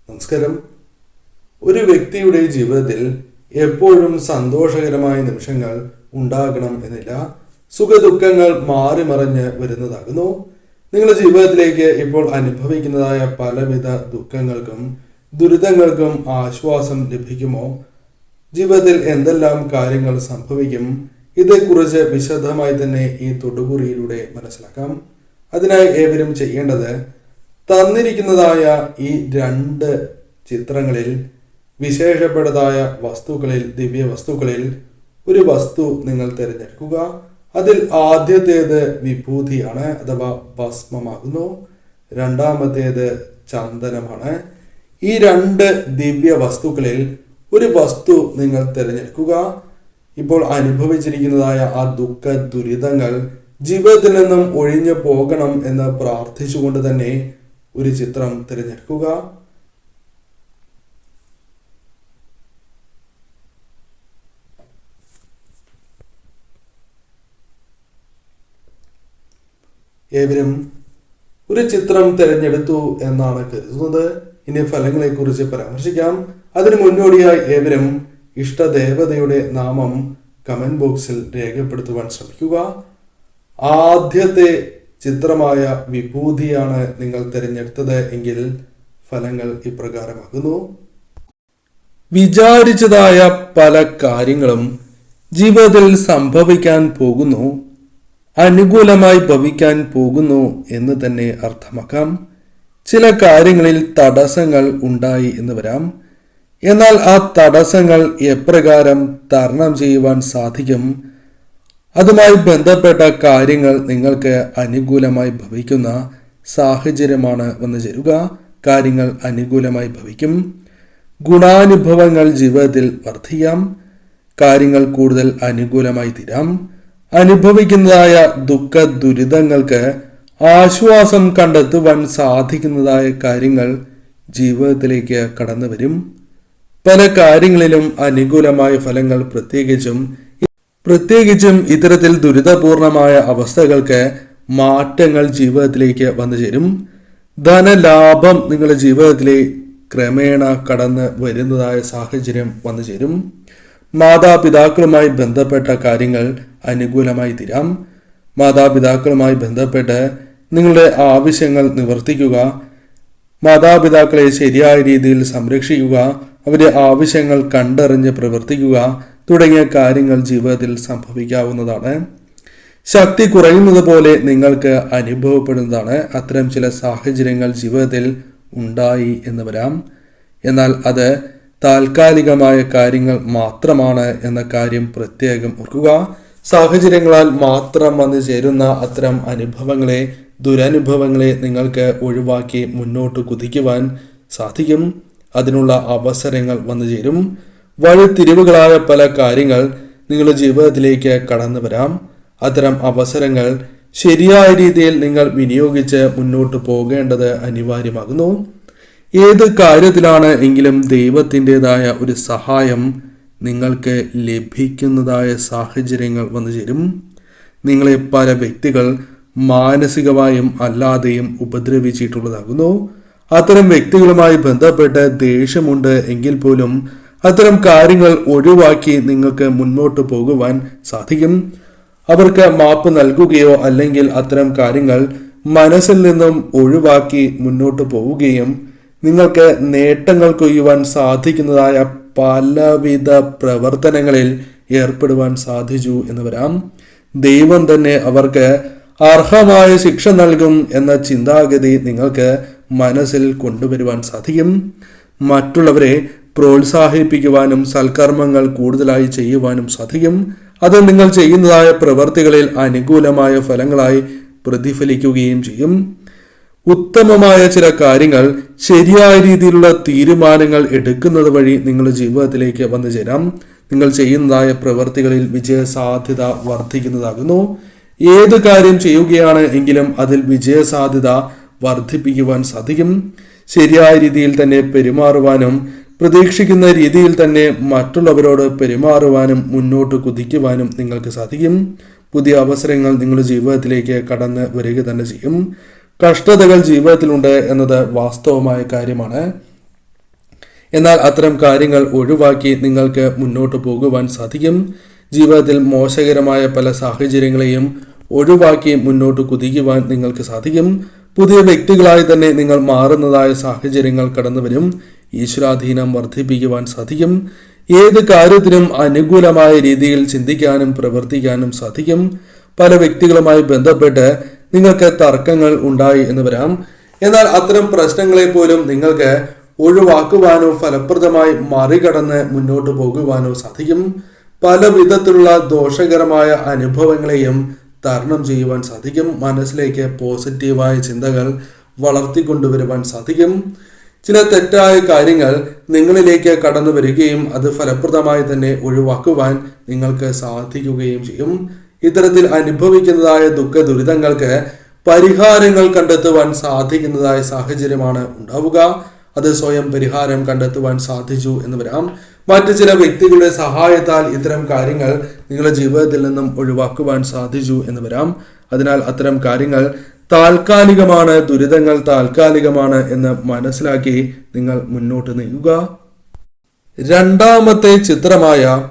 നമസ്കാരം. ഒരു വ്യക്തിയുടെ ജീവിതത്തിൽ എപ്പോഴും സന്തോഷകരമായ നിമിഷങ്ങൾ ഉണ്ടാകണം എന്നില്ല. സുഖദുഃഖങ്ങൾ മാറി മറിഞ്ഞ് വരുന്നതാകുന്നു. നിങ്ങളുടെ ജീവിതത്തിലേക്ക് ഇപ്പോൾ അനുഭവിക്കുന്നതായ പലവിധ ദുഃഖങ്ങൾക്കും ദുരിതങ്ങൾക്കും ആശ്വാസം ലഭിക്കുമോ? ജീവിതത്തിൽ എന്തെല്ലാം കാര്യങ്ങൾ സംഭവിക്കും? ഇതേക്കുറിച്ച് വിശദമായി തന്നെ ഈ തൊടുകുറിയിലൂടെ മനസ്സിലാക്കാം. അതിനായി ഏവരും ചെയ്യേണ്ടത്, തന്നിരിക്കുന്നതായ ഈ 2 ചിത്രങ്ങളിൽ വിശേഷപ്പെട്ടതായ വസ്തുക്കളിൽ, ദിവ്യ വസ്തുക്കളിൽ ഒരു വസ്തു നിങ്ങൾ തിരഞ്ഞെടുക്കുക. അതിൽ ആദ്യത്തേത് വിഭൂതിയാണ്, അഥവാ ഭസ്മമാകുന്നു. രണ്ടാമത്തേത് ചന്ദനമാണ്. ഈ 2 ദിവ്യ വസ്തുക്കളിൽ ഒരു വസ്തു നിങ്ങൾ തിരഞ്ഞെടുക്കുക. ഇപ്പോൾ അനുഭവിച്ചിരിക്കുന്നതായ ആ ദുഃഖ ദുരിതങ്ങൾ ജീവിതത്തിൽ നിന്നും ഒഴിഞ്ഞു പോകണം എന്ന് പ്രാർത്ഥിച്ചുകൊണ്ട് തന്നെ ഒരു ചിത്രം തിരഞ്ഞെടുക്കുക. ഏവരും ഒരു ചിത്രം തിരഞ്ഞെടുത്തു എന്നാണ് കരുതുന്നത്. ഇനി ഫലങ്ങളെക്കുറിച്ച് പരാമർശിക്കാം. അതിനു മുന്നോടിയായി ഏവരും ഇഷ്ടദേവതയുടെ നാമം കമന്റ് ബോക്സിൽ രേഖപ്പെടുത്തുവാൻ ശ്രമിക്കുക. ആദ്യത്തെ ചിത്രമായ വിഭൂതിയാണ് നിങ്ങൾ തിരഞ്ഞെടുത്തത് എങ്കിൽ ഫലങ്ങൾ ഇപ്രകാരമാകുന്നു. വിചാരിച്ചതായ പല കാര്യങ്ങളും ജീവിതത്തിൽ സംഭവിക്കാൻ പോകുന്നു, അനുകൂലമായി ഭവിക്കാൻ പോകുന്നു എന്ന് തന്നെ അർത്ഥമാക്കാം. ചില കാര്യങ്ങളിൽ തടസ്സങ്ങൾ ഉണ്ടായി എന്ന് വരാം. എന്നാൽ ആ തടസ്സങ്ങൾ എപ്രകാരം തരണം ചെയ്യുവാൻ സാധിക്കും? അതുമായി ബന്ധപ്പെട്ട കാര്യങ്ങൾ നിങ്ങൾക്ക് അനുകൂലമായി ഭവിക്കുന്ന സാഹചര്യമാണ് വന്നു ചേരുക. കാര്യങ്ങൾ അനുകൂലമായി ഭവിക്കും. ഗുണാനുഭവങ്ങൾ ജീവിതത്തിൽ വർദ്ധിക്കാം. കാര്യങ്ങൾ കൂടുതൽ അനുകൂലമായി തീരാം. അനുഭവിക്കുന്നതായ ദുഃഖ ദുരിതങ്ങൾക്ക് ആശ്വാസം കണ്ടെത്തുവാൻ സാധിക്കുന്നതായ കാര്യങ്ങൾ ജീവിതത്തിലേക്ക് കടന്നു വരും. പല കാര്യങ്ങളിലും അനുകൂലമായ ഫലങ്ങൾ, പ്രത്യേകിച്ചും ഇത്തരത്തിൽ ദുരിതപൂർണമായ അവസ്ഥകൾക്ക് മാറ്റങ്ങൾ ജീവിതത്തിലേക്ക് വന്നു ചേരും. ധനലാഭം നിങ്ങളുടെ ജീവിതത്തിലെ ക്രമേണ കടന്ന് വരുന്നതായ സാഹചര്യം വന്നു ചേരും. മാതാപിതാക്കളുമായി ബന്ധപ്പെട്ട കാര്യങ്ങൾ അനുകൂലമായി തീരാം. മാതാപിതാക്കളുമായി ബന്ധപ്പെട്ട് നിങ്ങളുടെ ആവശ്യങ്ങൾ നിവർത്തിക്കുക, മാതാപിതാക്കളെ ശരിയായ രീതിയിൽ സംരക്ഷിക്കുക, അവരുടെ ആവശ്യങ്ങൾ കണ്ടറിഞ്ഞ് പ്രവർത്തിക്കുക തുടങ്ങിയ കാര്യങ്ങൾ ജീവിതത്തിൽ സംഭവിക്കാവുന്നതാണ്. ശക്തി കുറയുന്നത് പോലെ നിങ്ങൾക്ക് അനുഭവപ്പെടുന്നതാണ്. അത്തരം ചില സാഹചര്യങ്ങൾ ജീവിതത്തിൽ ഉണ്ടായി എന്ന് വരാം. എന്നാൽ അത് താൽക്കാലികമായ കാര്യങ്ങൾ മാത്രമാണ് എന്ന കാര്യം പ്രത്യേകം ഓർക്കുക. സാഹചര്യങ്ങളാൽ മാത്രം വന്നു ചേരുന്ന അത്തരം ദുരനുഭവങ്ങളെ നിങ്ങൾക്ക് ഒഴിവാക്കി മുന്നോട്ട് കുതിക്കുവാൻ സാധിക്കും. അതിനുള്ള അവസരങ്ങൾ വന്നു ചേരും. വഴിത്തിരിവുകളായ പല കാര്യങ്ങൾ നിങ്ങളുടെ ജീവിതത്തിലേക്ക് കടന്നു വരാം. അത്തരം അവസരങ്ങൾ ശരിയായ രീതിയിൽ നിങ്ങൾ വിനിയോഗിച്ച് മുന്നോട്ട് പോകേണ്ടത് അനിവാര്യമാകുന്നു. ഏത് കാര്യത്തിലാണ് എങ്കിലും ദൈവത്തിൻ്റെതായ ഒരു സഹായം നിങ്ങൾക്ക് ലഭിക്കുന്നതായ സാഹചര്യങ്ങൾ വന്നു ചേരും. നിങ്ങളെ പല വ്യക്തികൾ മാനസികമായും അല്ലാതെയും ഉപദ്രവിച്ചിട്ടുള്ളതാകുന്നു. അത്തരം വ്യക്തികളുമായി ബന്ധപ്പെട്ട് ദേഷ്യമുണ്ട് എങ്കിൽ പോലും അത്തരം കാര്യങ്ങൾ ഒഴിവാക്കി നിങ്ങൾക്ക് മുന്നോട്ട് പോകുവാൻ സാധിക്കും. അവർക്ക് മാപ്പ് നൽകുകയോ അല്ലെങ്കിൽ അത്തരം കാര്യങ്ങൾ മനസ്സിൽ നിന്നും ഒഴിവാക്കി മുന്നോട്ട് പോവുകയും നിങ്ങൾക്ക് നേട്ടങ്ങൾ കൊയ്യുവാൻ സാധിക്കുന്നതായ പലവിധ പ്രവർത്തനങ്ങളിൽ ഏർപ്പെടുവാൻ സാധിച്ചു എന്ന് വരാം. ദൈവം തന്നെ അവർക്ക് അർഹമായ ശിക്ഷ നൽകും എന്ന ചിന്താഗതി നിങ്ങൾക്ക് മനസ്സിൽ കൊണ്ടുവരുവാൻ സാധിക്കും. മറ്റുള്ളവരെ പ്രോത്സാഹിപ്പിക്കുവാനും സൽക്കർമ്മങ്ങൾ കൂടുതലായി ചെയ്യുവാനും സാധിക്കും. അത് നിങ്ങൾ ചെയ്യുന്നതായ പ്രവർത്തികളിൽ അനുകൂലമായ ഫലങ്ങളായി പ്രതിഫലിക്കുകയും ചെയ്യും. ഉത്തമമായ ചില കാര്യങ്ങൾ ശരിയായ രീതിയിലുള്ള തീരുമാനങ്ങൾ എടുക്കുന്നത് വഴി നിങ്ങളുടെ ജീവിതത്തിലേക്ക് വന്നു ചേരാം. നിങ്ങൾ ചെയ്യുന്നതായ പ്രവർത്തികളിൽ വിജയസാധ്യത വർദ്ധിക്കുന്നതാകുന്നു. ഏത് കാര്യം ചെയ്യുകയാണ് എങ്കിലും അതിൽ വിജയസാധ്യത വർദ്ധിപ്പിക്കുവാൻ സാധിക്കും. ശരിയായ രീതിയിൽ തന്നെ പെരുമാറുവാനും പ്രതീക്ഷിക്കുന്ന രീതിയിൽ തന്നെ മറ്റുള്ളവരോട് പെരുമാറുവാനും മുന്നോട്ട് കുതിക്കുവാനും നിങ്ങൾക്ക് സാധിക്കും. പുതിയ അവസരങ്ങൾ നിങ്ങളുടെ ജീവിതത്തിലേക്ക് കടന്ന് വരിക തന്നെ ചെയ്യും. കഷ്ടതകൾ ജീവിതത്തിലുണ്ട് എന്നത് വാസ്തവമായ കാര്യമാണ്. എന്നാൽ അത്തരം കാര്യങ്ങൾ ഒഴിവാക്കി നിങ്ങൾക്ക് മുന്നോട്ട് പോകുവാൻ സാധിക്കും. ജീവിതത്തിൽ മോശകരമായ പല സാഹചര്യങ്ങളെയും ഒഴിവാക്കി മുന്നോട്ട് കുതിക്കുവാൻ നിങ്ങൾക്ക് സാധിക്കും. പുതിയ വ്യക്തികളായി തന്നെ നിങ്ങൾ മാറുന്നതായ സാഹചര്യങ്ങൾ കടന്നു വരും. ഈശ്വരാധീനം വർദ്ധിപ്പിക്കുവാൻ സാധിക്കും. ഏത് കാര്യത്തിനും അനുകൂലമായ രീതിയിൽ ചിന്തിക്കാനും പ്രവർത്തിക്കാനും സാധിക്കും. പല വ്യക്തികളുമായി ബന്ധപ്പെട്ട് നിങ്ങൾക്ക് തർക്കങ്ങൾ ഉണ്ടായി എന്ന് വരാം. എന്നാൽ അത്തരം പ്രശ്നങ്ങളെ പോലും നിങ്ങൾക്ക് ഒഴിവാക്കുവാനോ ഫലപ്രദമായി മറികടന്ന് മുന്നോട്ട് പോകുവാനോ സാധിക്കും. പല വിധത്തിലുള്ള ദോഷകരമായ അനുഭവങ്ങളെയും തരണം ചെയ്യുവാൻ സാധിക്കും. മനസ്സിലേക്ക് പോസിറ്റീവായ ചിന്തകൾ വളർത്തിക്കൊണ്ടുവരുവാൻ സാധിക്കും. ചില തെറ്റായ കാര്യങ്ങൾ നിങ്ങളിലേക്ക് കടന്നു വരികയും അത് ഫലപ്രദമായി തന്നെ ഒഴിവാക്കുവാൻ നിങ്ങൾക്ക് സാധിക്കുകയും ചെയ്യും. ഇത്തരത്തിൽ അനുഭവിക്കുന്നതായ ദുഃഖ ദുരിതങ്ങൾക്ക് പരിഹാരങ്ങൾ കണ്ടെത്തുവാൻ സാധിക്കുന്നതായ സാഹചര്യമാണ് ഉണ്ടാവുക. അത് സ്വയം പരിഹാരം കണ്ടെത്തുവാൻ സാധിച്ചു എന്ന് വരാം. മറ്റു ചില വ്യക്തികളുടെ സഹായത്താൽ ഇത്തരം കാര്യങ്ങൾ നിങ്ങളുടെ ജീവിതത്തിൽ നിന്നും ഒഴിവാക്കുവാൻ സാധിച്ചു എന്ന് വരാം. അതിനാൽ അത്തരം കാര്യങ്ങൾ താൽക്കാലികമാണ്, ദുരിതങ്ങൾ താൽക്കാലികമാണ് എന്ന് മനസ്സിലാക്കി നിങ്ങൾ മുന്നോട്ട് നീങ്ങുക. രണ്ടാമത്തെ ചിത്രമായ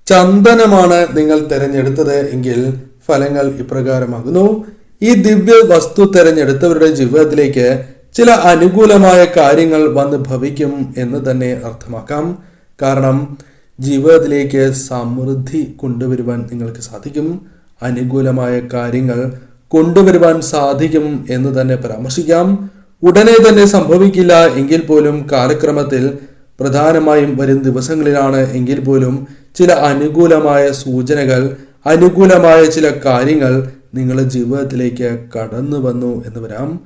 ചന്ദനമാണ് നിങ്ങൾ തിരഞ്ഞെടുത്തത് എങ്കിൽ ഫലങ്ങൾ ഇപ്രകാരമാകുന്നു. ഈ ദിവ്യ വസ്തു തിരഞ്ഞെടുത്തവരുടെ ജീവിതത്തിലേക്ക് ചില അനുകൂലമായ കാര്യങ്ങൾ വന്ന് ഭവിക്കും എന്ന് തന്നെ അർത്ഥമാക്കാം. കാരണം ജീവിതത്തിലേക്ക് സമൃദ്ധി കൊണ്ടുവരുവാൻ നിങ്ങൾക്ക് സാധിക്കും. അനുകൂലമായ കാര്യങ്ങൾ കൊണ്ടുവരുവാൻ സാധിക്കും എന്ന് തന്നെ പരാമർശിക്കാം. ഉടനെ തന്നെ സംഭവിക്കില്ല എങ്കിൽ പോലും കാലക്രമത്തിൽ, പ്രധാനമായും വരും ദിവസങ്ങളിലാണ് എങ്കിൽ പോലും ചില അനുകൂലമായ സൂചനകൾ, അനുകൂലമായ ചില കാര്യങ്ങൾ നിങ്ങളുടെ ജീവിതത്തിലേക്ക് കടന്നു വന്നു എന്ന് വരാം.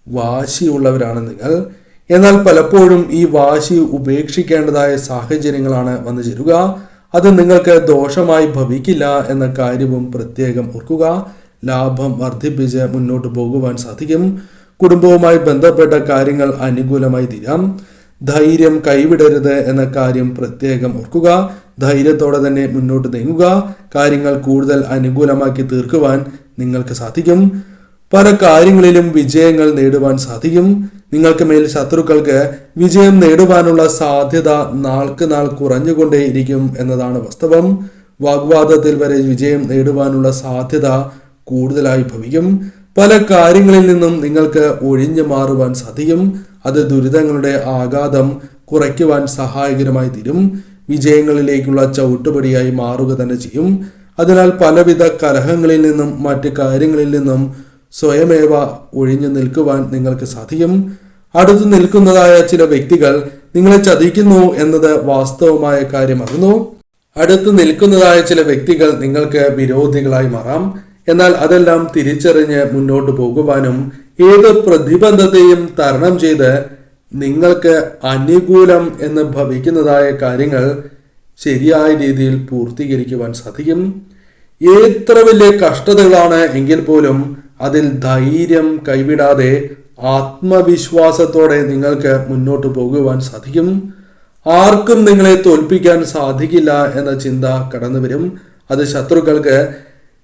വാശിയുള്ളവരാണ് നിങ്ങൾ. എന്നാൽ പലപ്പോഴും ഈ വാശി ഉപേക്ഷിക്കേണ്ടതായ സാഹചര്യങ്ങളാണ് വന്നു ചേരുക. അത് നിങ്ങൾക്ക് ദോഷമായി ഭവിക്കില്ല എന്ന കാര്യവും പ്രത്യേകം ഓർക്കുക. ലാഭം വർദ്ധിപ്പിച്ച് മുന്നോട്ട് പോകുവാൻ സാധിക്കും. കുടുംബവുമായി ബന്ധപ്പെട്ട കാര്യങ്ങൾ അനുകൂലമായി തീരാം. ധൈര്യം കൈവിടരുത് എന്ന കാര്യം പ്രത്യേകം ഓർക്കുക. ധൈര്യത്തോടെ തന്നെ മുന്നോട്ട് നീങ്ങുക. കാര്യങ്ങൾ കൂടുതൽ അനുകൂലമാക്കി തീർക്കുവാൻ നിങ്ങൾക്ക് സാധിക്കും. പല കാര്യങ്ങളിലും വിജയങ്ങൾ നേടുവാൻ സാധിക്കും. നിങ്ങൾക്ക് മേൽ ശത്രുക്കൾക്ക് വിജയം നേടുവാനുള്ള സാധ്യത നാൾക്ക് നാൾ കുറഞ്ഞുകൊണ്ടേയിരിക്കും എന്നതാണ് വാസ്തവം. വാഗ്വാദത്തിൽ വരെ വിജയം നേടുവാനുള്ള സാധ്യത കൂടുതലായി ഭവിക്കും. പല കാര്യങ്ങളിൽ നിന്നും നിങ്ങൾക്ക് ഒഴിഞ്ഞു മാറുവാൻ സാധിക്കും. അത് ദുരിതങ്ങളുടെ ആഘാതം കുറയ്ക്കുവാൻ സഹായകരമായി തീരും. വിജയങ്ങളിലേക്കുള്ള ചവിട്ടുപടിയായി മാറുക തന്നെ ചെയ്യും. അതിനാൽ പലവിധ കലഹങ്ങളിൽ നിന്നും മറ്റ് കാര്യങ്ങളിൽ നിന്നും സ്വയമേവ ഒഴിഞ്ഞു നിൽക്കുവാൻ നിങ്ങൾക്ക് സാധിക്കും. അടുത്തു നിൽക്കുന്നതായ ചില വ്യക്തികൾ നിങ്ങളെ ചതിക്കുന്നു എന്നത് വാസ്തവമായ കാര്യമാകുന്നു. അടുത്തു നിൽക്കുന്നതായ ചില വ്യക്തികൾ നിങ്ങൾക്ക് വിരോധികളായി മാറാം. എന്നാൽ അതെല്ലാം തിരിച്ചറിഞ്ഞ് മുന്നോട്ട് പോകുവാനും ഏത് പ്രതിബന്ധത്തെയും തരണം ചെയ്ത് നിങ്ങൾക്ക് അനുകൂലം എന്ന് ഭവിക്കുന്നതായ കാര്യങ്ങൾ ശരിയായ രീതിയിൽ പൂർത്തീകരിക്കുവാൻ സാധിക്കും. എത്ര വലിയ കഷ്ടതകളാണ് എങ്കിൽ പോലും അതിൽ ധൈര്യം കൈവിടാതെ ആത്മവിശ്വാസത്തോടെ നിങ്ങൾക്ക് മുന്നോട്ട് പോകുവാൻ സാധിക്കും. ആർക്കും നിങ്ങളെ തോൽപ്പിക്കാൻ സാധിക്കില്ല എന്ന ചിന്ത കടന്നു വരും. അത് ശത്രുക്കൾക്ക്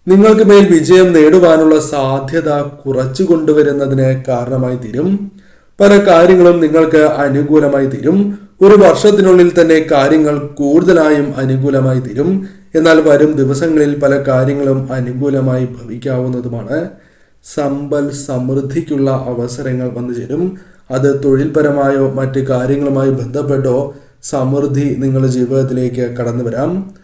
നിങ്ങൾക്ക് മേൽ വിജയം നേടുവാനുള്ള സാധ്യത കുറച്ചു കൊണ്ടുവരുന്നതിന് കാരണമായി തീരും. പല കാര്യങ്ങളും നിങ്ങൾക്ക് അനുകൂലമായി തീരും. ഒരു വർഷത്തിനുള്ളിൽ തന്നെ കാര്യങ്ങൾ കൂടുതലായും അനുകൂലമായി തീരും. എന്നാൽ വരും ദിവസങ്ങളിൽ പല കാര്യങ്ങളും അനുകൂലമായി ഭവിക്കാവുന്നതുമാണ്. സമ്പൽ സമൃദ്ധിക്കുള്ള അവസരങ്ങൾ വന്നു ചേരും. അത് തൊഴിൽപരമായോ മറ്റ് കാര്യങ്ങളുമായി ബന്ധപ്പെട്ടോ സമൃദ്ധി നിങ്ങളുടെ ജീവിതത്തിലേക്ക് കടന്നു വരാം.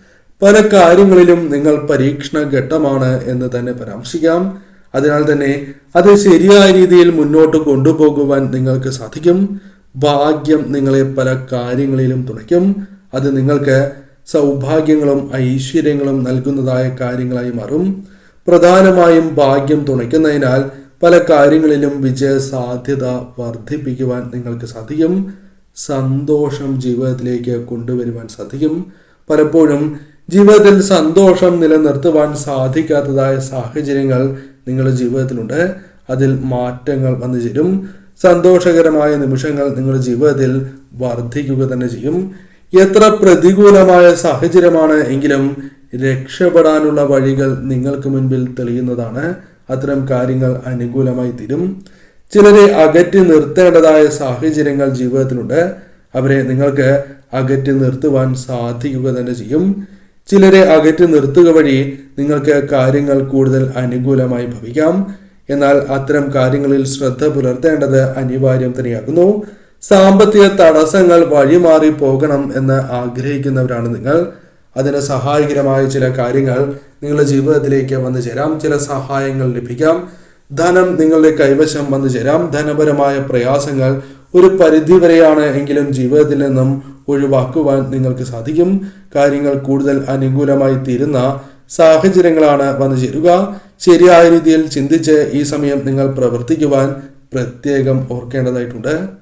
പല കാര്യങ്ങളിലും നിങ്ങൾ പരീക്ഷണ ഘട്ടമാണ് എന്ന് തന്നെ പരാമർശിക്കാം. അതിനാൽ തന്നെ അത് ശരിയായ രീതിയിൽ മുന്നോട്ട് കൊണ്ടുപോകുവാൻ നിങ്ങൾക്ക് സാധിക്കും. ഭാഗ്യം നിങ്ങളെ പല കാര്യങ്ങളിലും തുണയ്ക്കും. അത് നിങ്ങൾക്ക് സൗഭാഗ്യങ്ങളും ഐശ്വര്യങ്ങളും നൽകുന്നതായ കാര്യങ്ങളായി മാറും. പ്രധാനമായും ഭാഗ്യം തുണയ്ക്കുന്നതിനാൽ പല കാര്യങ്ങളിലും വിജയ സാധ്യത വർദ്ധിപ്പിക്കുവാൻ നിങ്ങൾക്ക് സാധിക്കും. സന്തോഷം ജീവിതത്തിലേക്ക് കൊണ്ടുവരുവാൻ സാധിക്കും. പലപ്പോഴും ജീവിതത്തിൽ സന്തോഷം നിലനിർത്തുവാൻ സാധിക്കാത്തതായ സാഹചര്യങ്ങൾ നിങ്ങളുടെ ജീവിതത്തിലുണ്ട്. അതിൽ മാറ്റങ്ങൾ വന്നു ചേരും. സന്തോഷകരമായ നിമിഷങ്ങൾ നിങ്ങളുടെ ജീവിതത്തിൽ വർദ്ധിക്കുക തന്നെ ചെയ്യും. എത്ര പ്രതികൂലമായ സാഹചര്യമാണ് എങ്കിലും രക്ഷപ്പെടാനുള്ള വഴികൾ നിങ്ങൾക്ക് മുൻപിൽ തെളിയുന്നതാണ്. അത്തരം കാര്യങ്ങൾ അനുകൂലമായി തീരും. ചിലരെ അകറ്റി നിർത്തേണ്ടതായ സാഹചര്യങ്ങൾ ജീവിതത്തിലുണ്ട്. അവരെ നിങ്ങൾക്ക് അകറ്റി നിർത്തുവാൻ സാധിക്കുക തന്നെ ചെയ്യും. ചിലരെ അകറ്റി നിർത്തുക വഴി നിങ്ങൾക്ക് കാര്യങ്ങൾ കൂടുതൽ അനുകൂലമായി ഭവിക്കാം. എന്നാൽ അത്തരം കാര്യങ്ങളിൽ ശ്രദ്ധ പുലർത്തേണ്ടത് അനിവാര്യം തന്നെയാകുന്നു. സാമ്പത്തിക തടസ്സങ്ങൾ വഴിമാറി പോകണം എന്ന് ആഗ്രഹിക്കുന്നവരാണ് നിങ്ങൾ. അതിന് സഹായകരമായ ചില കാര്യങ്ങൾ നിങ്ങളുടെ ജീവിതത്തിലേക്ക് വന്നു ചേരാം. ചില സഹായങ്ങൾ ലഭിക്കാം. ധനം നിങ്ങളുടെ കൈവശം വന്നു ചേരാം. ധനപരമായ പ്രയാസങ്ങൾ ഒരു പരിധിവരെയാണ് എങ്കിലും ജീവിതത്തിൽ നിന്നും ഒഴിവാക്കുവാൻ നിങ്ങൾക്ക് സാധിക്കും. കാര്യങ്ങൾ കൂടുതൽ അനുകൂലമായി തീരുന്ന സാഹചര്യങ്ങളാണ് വന്നു ചേരുക. ശരിയായ രീതിയിൽ ചിന്തിച്ച് ഈ സമയം നിങ്ങൾ പ്രവർത്തിക്കുവാൻ പ്രത്യേകം ഓർക്കേണ്ടതായിട്ടുണ്ട്.